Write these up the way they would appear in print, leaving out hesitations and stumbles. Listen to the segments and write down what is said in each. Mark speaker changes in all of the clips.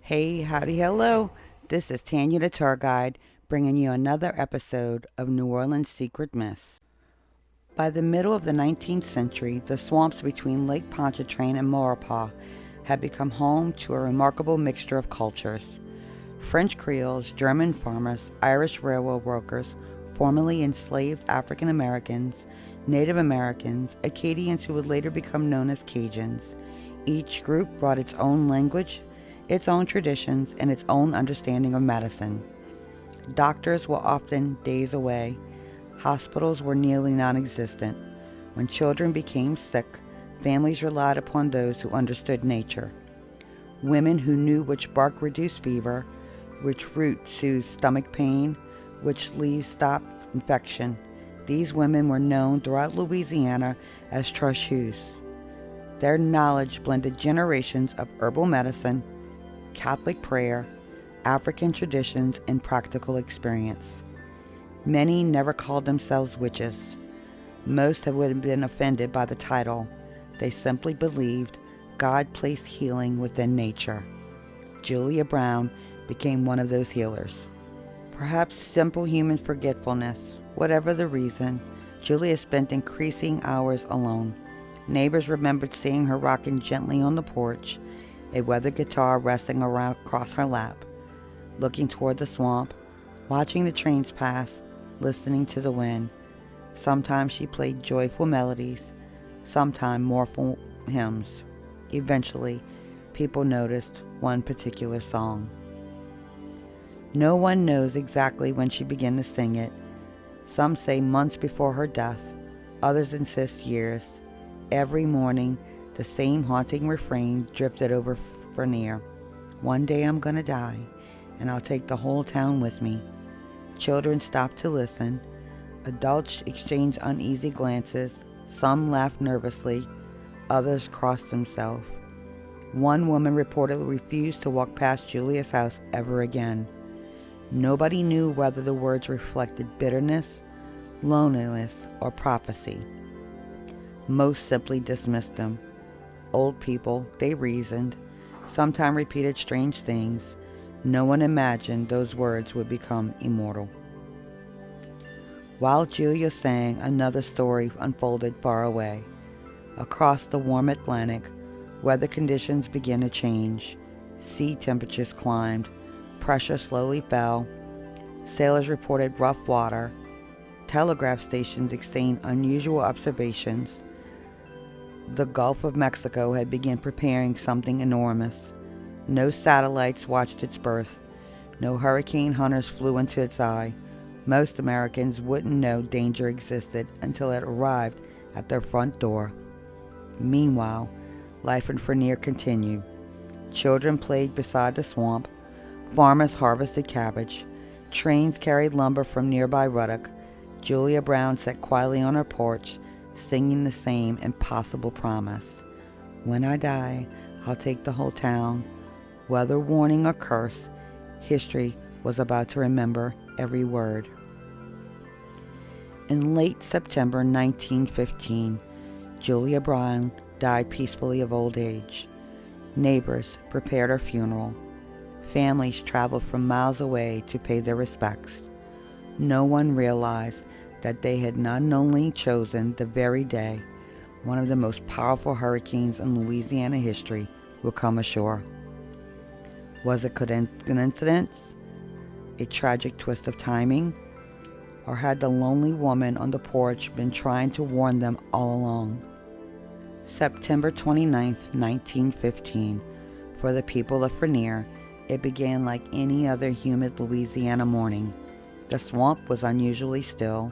Speaker 1: Hey, howdy, hello. This is Tanya the Tour Guide, bringing you another episode of New Orleans Secret Myths. By the middle of the 19th century, the swamps between Lake Pontchartrain and Maurepas had become home to a remarkable mixture of cultures. French Creoles, German farmers, Irish railroad workers, formerly enslaved African Americans, Native Americans, Acadians who would later become known as Cajuns. Each group brought its own language, its own traditions, and its own understanding of medicine. Doctors were often days away. Hospitals were nearly non existent. When children became sick, families relied upon those who understood nature. Women who knew which bark reduced fever, which root soothed stomach pain, which leaves stopped infection. These women were known throughout Louisiana as trocheuses. Their knowledge blended generations of herbal medicine, Catholic prayer, African traditions, and practical experience. Many never called themselves witches. Most would have been offended by the title. They simply believed God placed healing within nature. Julia Brown became one of those healers. Perhaps simple human forgetfulness, whatever the reason, Julia spent increasing hours alone. Neighbors remembered seeing her rocking gently on the porch, a weathered guitar resting around across her lap, looking toward the swamp, watching the trains pass, listening to the wind. Sometimes she played joyful melodies, sometimes mournful hymns. Eventually, people noticed one particular song. No one knows exactly when she began to sing it. Some say months before her death, others insist years. Every morning, the same haunting refrain drifted over Frenier. One day I'm gonna die, and I'll take the whole town with me. Children stopped to listen. Adults exchanged uneasy glances. Some laughed nervously. Others crossed themselves. One woman reportedly refused to walk past Julia's house ever again. Nobody knew whether the words reflected bitterness, loneliness, or prophecy. Most simply dismissed them. Old people, they reasoned, sometimes repeated strange things. No one imagined those words would become immortal. While Julia sang, another story unfolded far away. Across the warm Atlantic, weather conditions began to change. Sea temperatures climbed. Pressure slowly fell. Sailors reported rough water. Telegraph stations exchanged unusual observations. The Gulf of Mexico had begun preparing something enormous. No satellites watched its birth. No hurricane hunters flew into its eye. Most Americans wouldn't know danger existed until it arrived at their front door. Meanwhile, life in Frenier continued. Children played beside the swamp. Farmers harvested cabbage. Trains carried lumber from nearby Ruddock. Julia Brown sat quietly on her porch, singing the same impossible promise. When I die, I'll take the whole town. Whether warning or curse, history was about to remember every word. In late September 1915, Julia Brown died peacefully of old age. Neighbors prepared her funeral. Families traveled from miles away to pay their respects. No one realized that they had not only chosen the very day one of the most powerful hurricanes in Louisiana history would come ashore. Was it coincidence? A tragic twist of timing? Or had the lonely woman on the porch been trying to warn them all along? September 29th, 1915. For the people of Frenier, it began like any other humid Louisiana morning. The swamp was unusually still.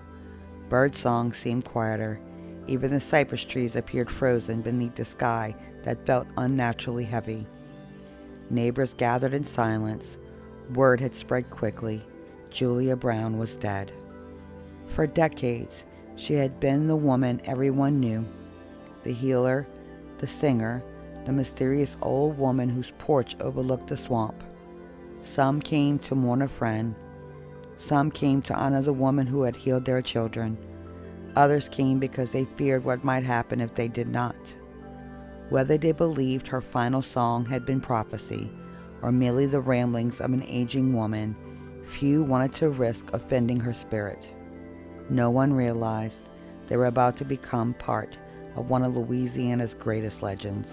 Speaker 1: Birdsong seemed quieter. Even the cypress trees appeared frozen beneath the sky that felt unnaturally heavy. Neighbors gathered in silence. Word had spread quickly. Julia Brown was dead. For decades, she had been the woman everyone knew. The healer, the singer, the mysterious old woman whose porch overlooked the swamp. Some came to mourn a friend. Some came to honor the woman who had healed their children. Others came because they feared what might happen if they did not. Whether they believed her final song had been prophecy, or merely the ramblings of an aging woman, few wanted to risk offending her spirit. No one realized they were about to become part of one of Louisiana's greatest legends.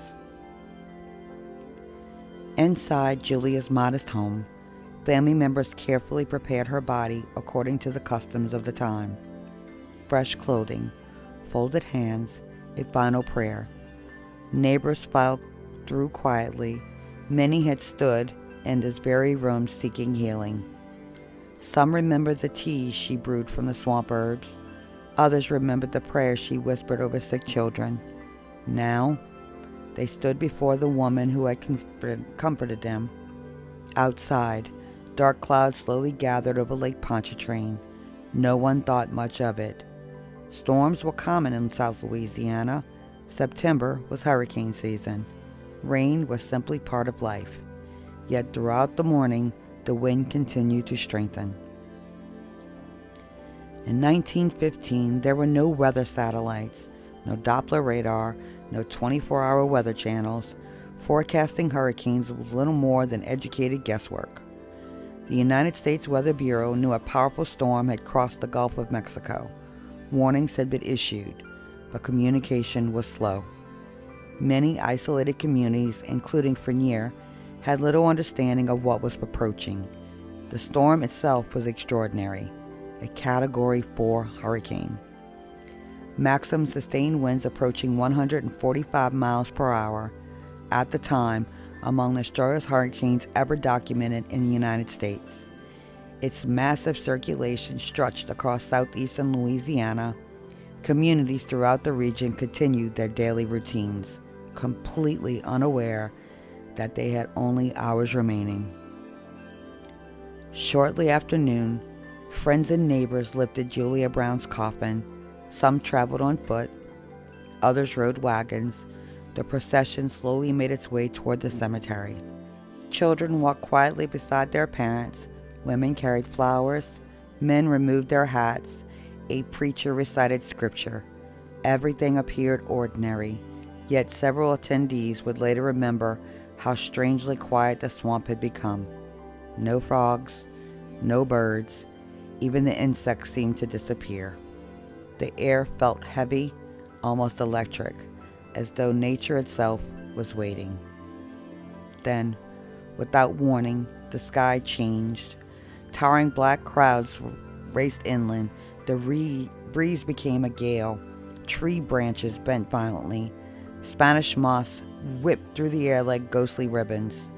Speaker 1: Inside Julia's modest home, family members carefully prepared her body according to the customs of the time. Fresh clothing, folded hands, a final prayer. Neighbors filed through quietly. Many had stood in this very room seeking healing. Some remembered the teas she brewed from the swamp herbs. Others remembered the prayers she whispered over sick children. Now, they stood before the woman who had comforted them. Outside, dark clouds slowly gathered over Lake Pontchartrain. No one thought much of it. Storms were common in South Louisiana. September was hurricane season. Rain was simply part of life. Yet throughout the morning, the wind continued to strengthen. In 1915, there were no weather satellites, no Doppler radar, no 24-hour weather channels. Forecasting hurricanes was little more than educated guesswork. The United States Weather Bureau knew a powerful storm had crossed the Gulf of Mexico. Warnings had been issued, but communication was slow. Many isolated communities, including Frenier, had little understanding of what was approaching. The storm itself was extraordinary, a Category 4 hurricane. Maximum sustained winds approaching 145 miles per hour, at the time among the strongest hurricanes ever documented in the United States. Its massive circulation stretched across southeastern Louisiana. Communities throughout the region continued their daily routines, completely unaware that they had only hours remaining. Shortly after noon, friends and neighbors lifted Julia Brown's coffin. Some traveled on foot, others rode wagons. The procession slowly made its way toward the cemetery. Children walked quietly beside their parents. Women carried flowers. Men removed their hats. A preacher recited scripture. Everything appeared ordinary, yet several attendees would later remember how strangely quiet the swamp had become. No frogs, no birds, even the insects seemed to disappear. The air felt heavy, almost electric, as though nature itself was waiting. Then, without warning, the sky changed. Towering black clouds raced inland. The breeze became a gale. Tree branches bent violently. Spanish moss whipped through the air like ghostly ribbons.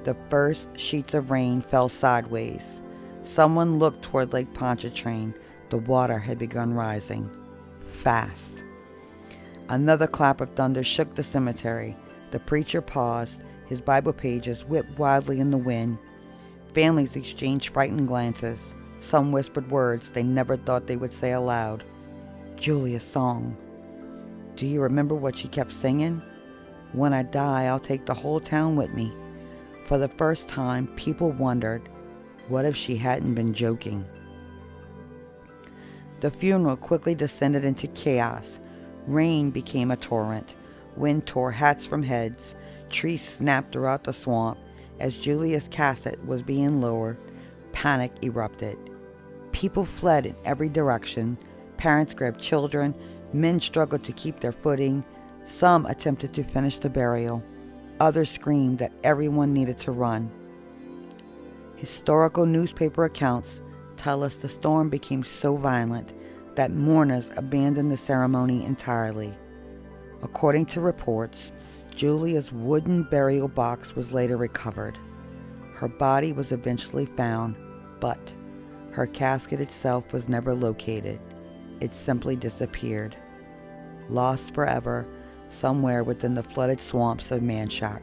Speaker 1: The first sheets of rain fell sideways. Someone looked toward Lake Pontchartrain. The water had begun rising. Fast. Another clap of thunder shook the cemetery. The preacher paused. His Bible pages whipped wildly in the wind. Families exchanged frightened glances. Some whispered words they never thought they would say aloud. Julia's song. Do you remember what she kept singing? When I die, I'll take the whole town with me. For the first time, people wondered, what if she hadn't been joking? The funeral quickly descended into chaos. Rain became a torrent. Wind tore hats from heads. Trees snapped throughout the swamp. As Julia's casket was being lowered, panic erupted. People fled in every direction. Parents grabbed children. Men struggled to keep their footing. Some attempted to finish the burial. Others screamed that everyone needed to run. Historical newspaper accounts tell us the storm became so violent that mourners abandoned the ceremony entirely. According to reports, Julia's wooden burial box was later recovered. Her body was eventually found, but her casket itself was never located. It simply disappeared, lost forever somewhere within the flooded swamps of Manchac.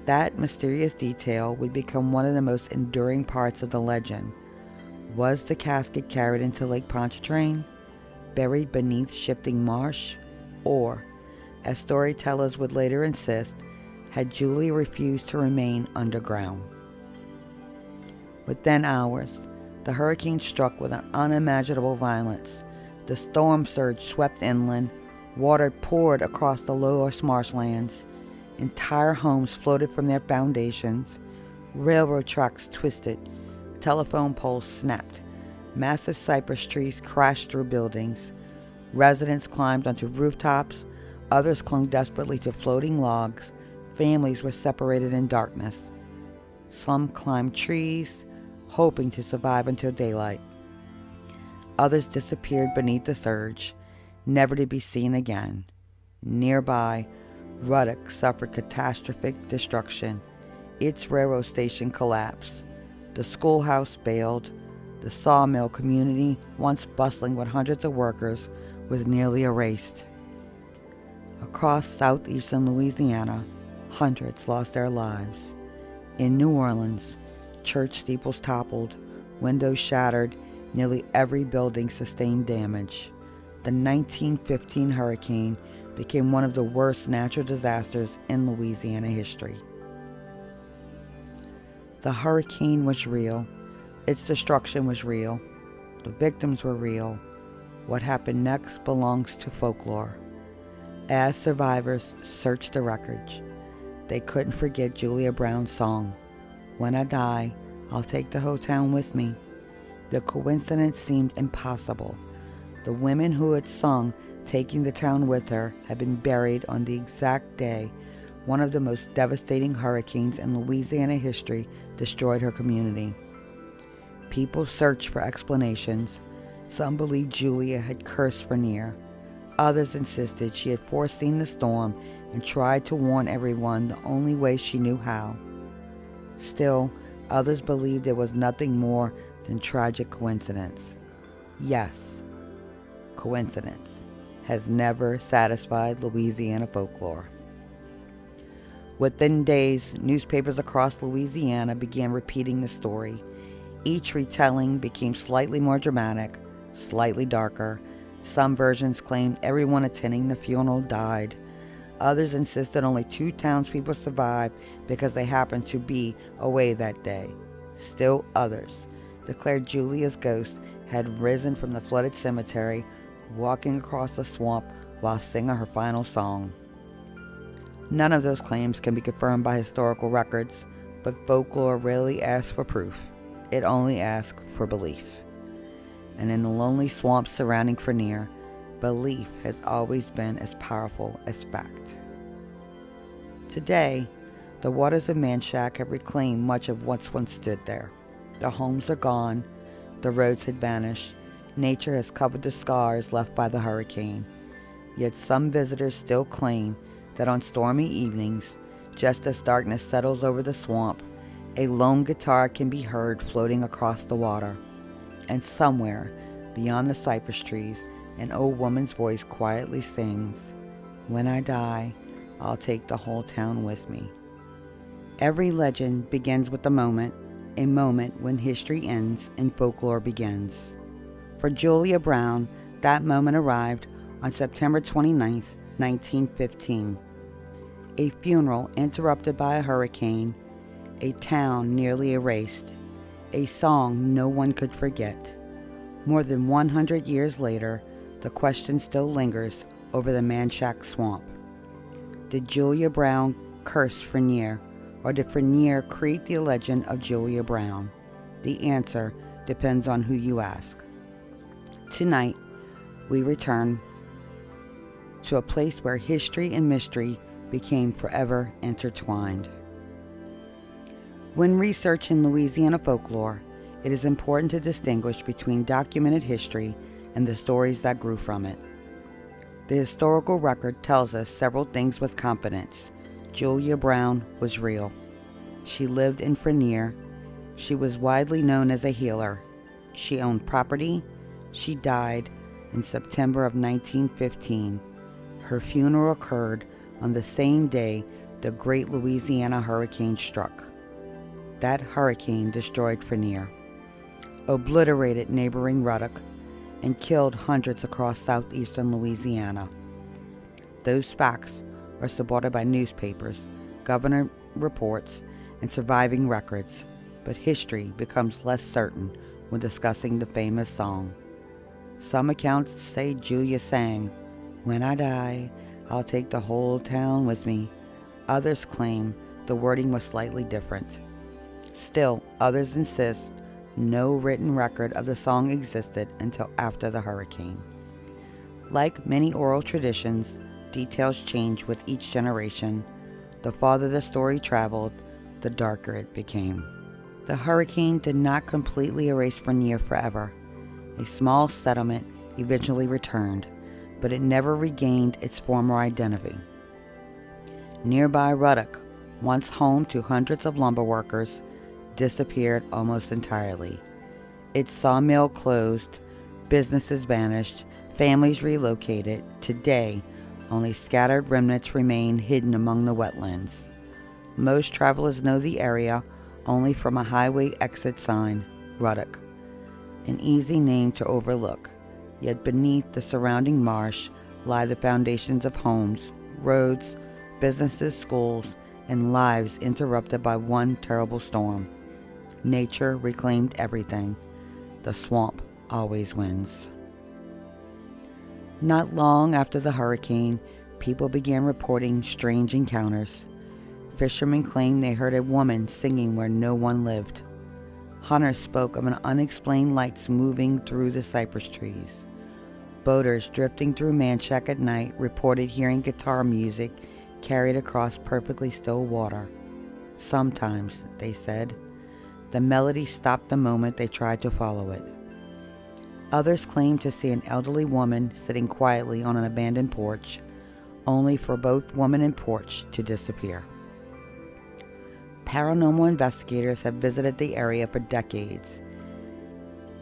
Speaker 1: That mysterious detail would become one of the most enduring parts of the legend. Was the casket carried into Lake Pontchartrain, buried beneath shifting marsh, or, as storytellers would later insist, had Julia refused to remain underground? Within hours, the hurricane struck with an unimaginable violence. The storm surge swept inland. Water poured across the lowest marshlands. Entire homes floated from their foundations. Railroad tracks twisted. Telephone poles snapped. Massive cypress trees crashed through buildings. Residents climbed onto rooftops. Others clung desperately to floating logs. Families were separated in darkness. Some climbed trees, hoping to survive until daylight. Others disappeared beneath the surge, never to be seen again. Nearby, Ruddock suffered catastrophic destruction. Its railroad station collapsed. The schoolhouse failed. The sawmill community, once bustling with hundreds of workers, was nearly erased. Across southeastern Louisiana, hundreds lost their lives. In New Orleans, church steeples toppled, windows shattered, nearly every building sustained damage. The 1915 hurricane became one of the worst natural disasters in Louisiana history. The hurricane was real. Its destruction was real. The victims were real. What happened next belongs to folklore. As survivors searched the wreckage, they couldn't forget Julia Brown's song, "When I Die, I'll Take the Whole Town with Me." The coincidence seemed impossible. The women who had sung taking the town with her had been buried on the exact day one of the most devastating hurricanes in Louisiana history destroyed her community. People searched for explanations. Some believed Julia had cursed Vernier. Others insisted she had foreseen the storm and tried to warn everyone the only way she knew how. Still, others believed it was nothing more than tragic coincidence. Yes, coincidence has never satisfied Louisiana folklore. Within days, newspapers across Louisiana began repeating the story. Each retelling became slightly more dramatic, slightly darker. Some versions claimed everyone attending the funeral died. Others insisted only 2 townspeople survived because they happened to be away that day. Still others declared Julia's ghost had risen from the flooded cemetery, walking across the swamp while singing her final song. None of those claims can be confirmed by historical records, but folklore rarely asks for proof. It only asks for belief. And in the lonely swamps surrounding Vernier, belief has always been as powerful as fact. Today, the waters of Manchac have reclaimed much of what once stood there. The homes are gone, the roads had vanished, nature has covered the scars left by the hurricane. Yet some visitors still claim that on stormy evenings, just as darkness settles over the swamp, a lone guitar can be heard floating across the water. And somewhere, beyond the cypress trees, an old woman's voice quietly sings, "When I die, I'll take the whole town with me." Every legend begins with a moment when history ends and folklore begins. For Julia Brown, that moment arrived on September 29th, 1915. A funeral interrupted by a hurricane, a town nearly erased, a song no one could forget. More than 100 years later, the question still lingers over the Manchac swamp. Did Julia Brown curse Vernier, or did Vernier create the legend of Julia Brown? The answer depends on who you ask. Tonight, we return to a place where history and mystery became forever intertwined. When researching Louisiana folklore, it is important to distinguish between documented history and the stories that grew from it. The historical record tells us several things with confidence. Julia Brown was real. She lived in Vernier. She was widely known as a healer. She owned property. She died in September of 1915. Her funeral occurred on the same day the Great Louisiana Hurricane struck. That hurricane destroyed Vernier, obliterated neighboring Ruddock, and killed hundreds across southeastern Louisiana. Those facts are supported by newspapers, government reports, and surviving records, but history becomes less certain when discussing the famous song. Some accounts say Julia sang, "When I die, I'll take the whole town with me." Others claim the wording was slightly different. Still, others insist no written record of the song existed until after the hurricane. Like many oral traditions, details change with each generation. The farther the story traveled, the darker it became. The hurricane did not completely erase Fournier forever. A small settlement eventually returned, but it never regained its former identity. Nearby Ruddock, once home to hundreds of lumber workers, disappeared almost entirely. Its sawmill closed, businesses vanished, families relocated. Today, only scattered remnants remain hidden among the wetlands. Most travelers know the area only from a highway exit sign, Ruddock, an easy name to overlook, yet beneath the surrounding marsh lie the foundations of homes, roads, businesses, schools, and lives interrupted by one terrible storm. Nature reclaimed everything. The swamp always wins. Not long after the hurricane, people began reporting strange encounters. Fishermen claimed they heard a woman singing where no one lived. Hunters spoke of an unexplained lights moving through the cypress trees. Boaters drifting through Manchac at night reported hearing guitar music carried across perfectly still water. Sometimes, they said, the melody stopped the moment they tried to follow it. Others claimed to see an elderly woman sitting quietly on an abandoned porch, only for both woman and porch to disappear. Paranormal investigators have visited the area for decades.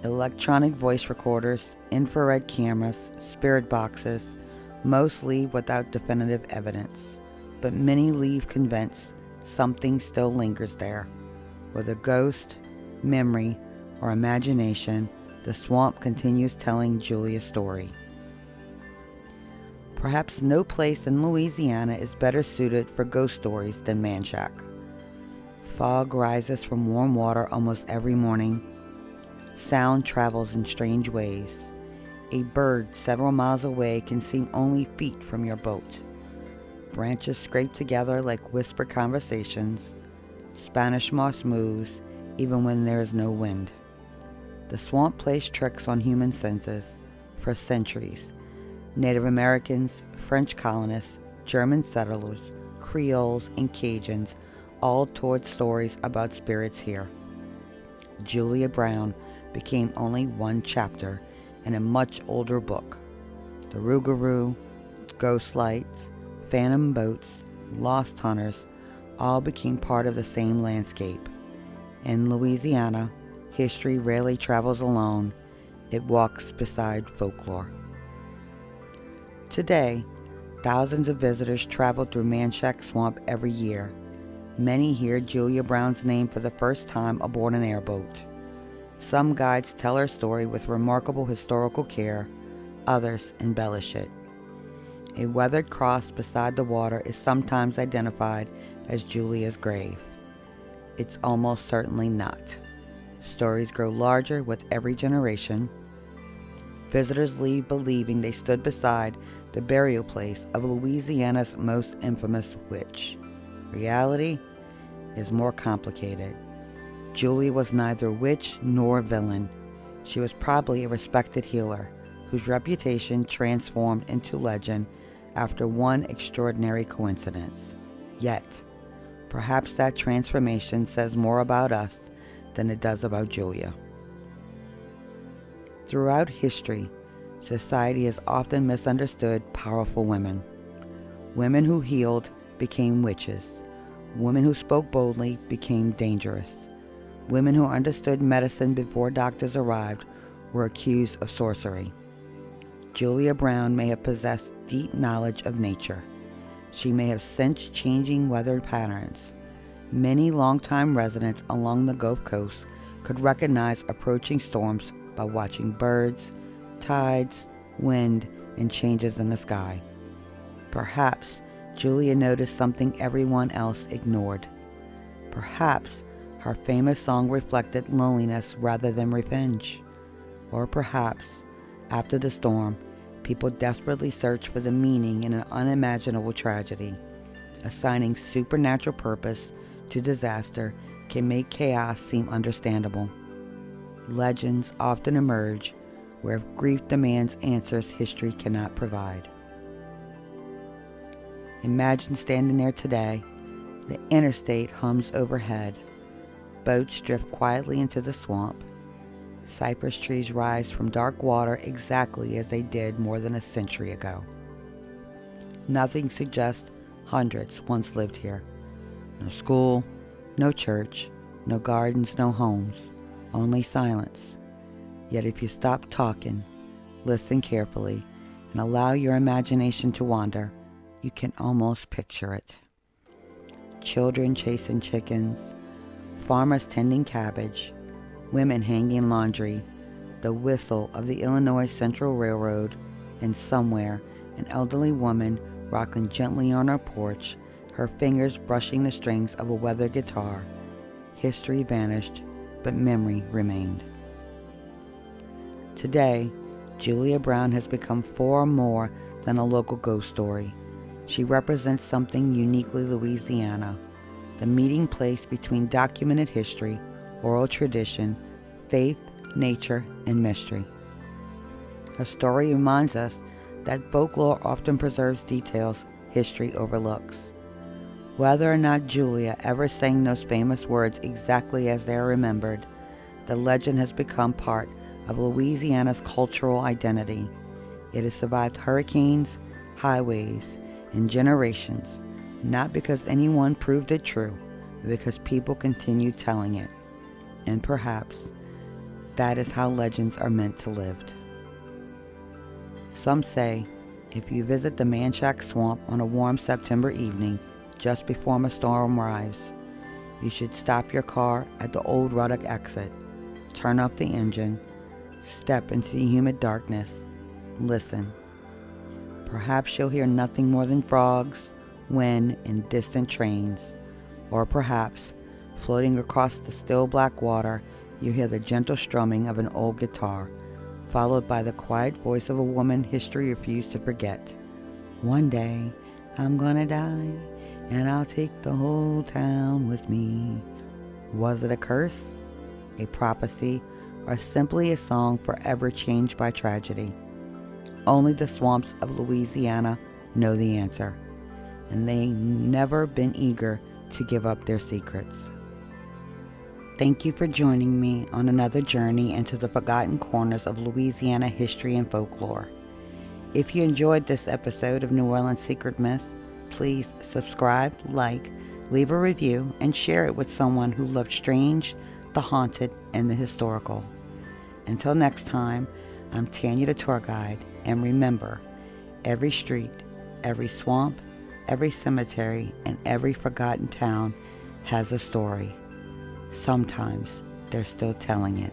Speaker 1: Electronic voice recorders, infrared cameras, spirit boxes, most leave without definitive evidence, but many leave convinced something still lingers there. Whether ghost, memory, or imagination, the swamp continues telling Julia's story. Perhaps no place in Louisiana is better suited for ghost stories than Manchac. Fog rises from warm water almost every morning. Sound travels in strange ways. A bird several miles away can seem only feet from your boat. Branches scrape together like whispered conversations. Spanish moss moves even when there is no wind. The swamp plays tricks on human senses for centuries. Native Americans, French colonists, German settlers, Creoles, and Cajuns all told stories about spirits here. Julia Brown became only one chapter in a much older book. The Rougarou, ghost lights, phantom boats, lost hunters all became part of the same landscape. In Louisiana, history rarely travels alone. It walks beside folklore. Today, thousands of visitors travel through Manchac Swamp every year. Many hear Julia Brown's name for the first time aboard an airboat. Some guides tell her story with remarkable historical care, others embellish it. A weathered cross beside the water is sometimes identified as Julia's grave. It's almost certainly not. Stories grow larger with every generation. Visitors leave believing they stood beside the burial place of Louisiana's most infamous witch. Reality is more complicated. Julia was neither witch nor villain. She was probably a respected healer whose reputation transformed into legend after one extraordinary coincidence. Yet, perhaps that transformation says more about us than it does about Julia. Throughout history, society has often misunderstood powerful women. Women who healed became witches. Women who spoke boldly became dangerous. Women who understood medicine before doctors arrived were accused of sorcery. Julia Brown may have possessed deep knowledge of nature. She may have sensed changing weather patterns. Many longtime residents along the Gulf Coast could recognize approaching storms by watching birds, tides, wind, and changes in the sky. Perhaps Julia noticed something everyone else ignored. Perhaps her famous song reflected loneliness rather than revenge. Or perhaps, after the storm, people desperately searched for the meaning in an unimaginable tragedy. assigning supernatural purpose to disaster can make chaos seem understandable. Legends often emerge where grief demands answers history cannot provide. Imagine standing there today. The interstate hums overhead. Boats drift quietly into the swamp. Cypress trees rise from dark water exactly as they did more than a century ago. Nothing suggests hundreds once lived here. No school, no church, no gardens, no homes, only silence. Yet if you stop talking, listen carefully, and allow your imagination to wander, you can almost picture it. Children chasing chickens, farmers tending cabbage, women hanging laundry, the whistle of the Illinois Central Railroad, and somewhere an elderly woman rocking gently on her porch, her fingers brushing the strings of a weathered guitar. History vanished, but memory remained. Today, Julia Brown has become far more than a local ghost story. She represents something uniquely Louisiana, the meeting place between documented history, oral tradition, faith, nature, and mystery. Her story reminds us that folklore often preserves details history overlooks. Whether or not Julia ever sang those famous words exactly as they are remembered, the legend has become part of Louisiana's cultural identity. It has survived hurricanes, highways, and generations, not because anyone proved it true, but because people continue telling it. And perhaps that is how legends are meant to live. Some say if you visit the Manchac swamp on a warm September evening just before a storm arrives, you should stop your car at the old Ruddock exit, turn up the engine, step into the humid darkness, listen. Perhaps you'll hear nothing more than frogs, wind, and distant trains. Or perhaps, floating across the still black water, you hear the gentle strumming of an old guitar, followed by the quiet voice of a woman history refused to forget. One day, I'm gonna die, and I'll take the whole town with me. Was it a curse, a prophecy, or simply a song forever changed by tragedy? Only the swamps of Louisiana know the answer, and they've never been eager to give up their secrets. Thank you for joining me on another journey into the forgotten corners of Louisiana history and folklore. If you enjoyed this episode of New Orleans Secret Myths, please subscribe, like, leave a review, and share it with someone who loved strange, the haunted, and the historical. Until next time, I'm Tanya the Tour Guide, and remember, every street, every swamp, every cemetery, and every forgotten town has a story. Sometimes they're still telling it.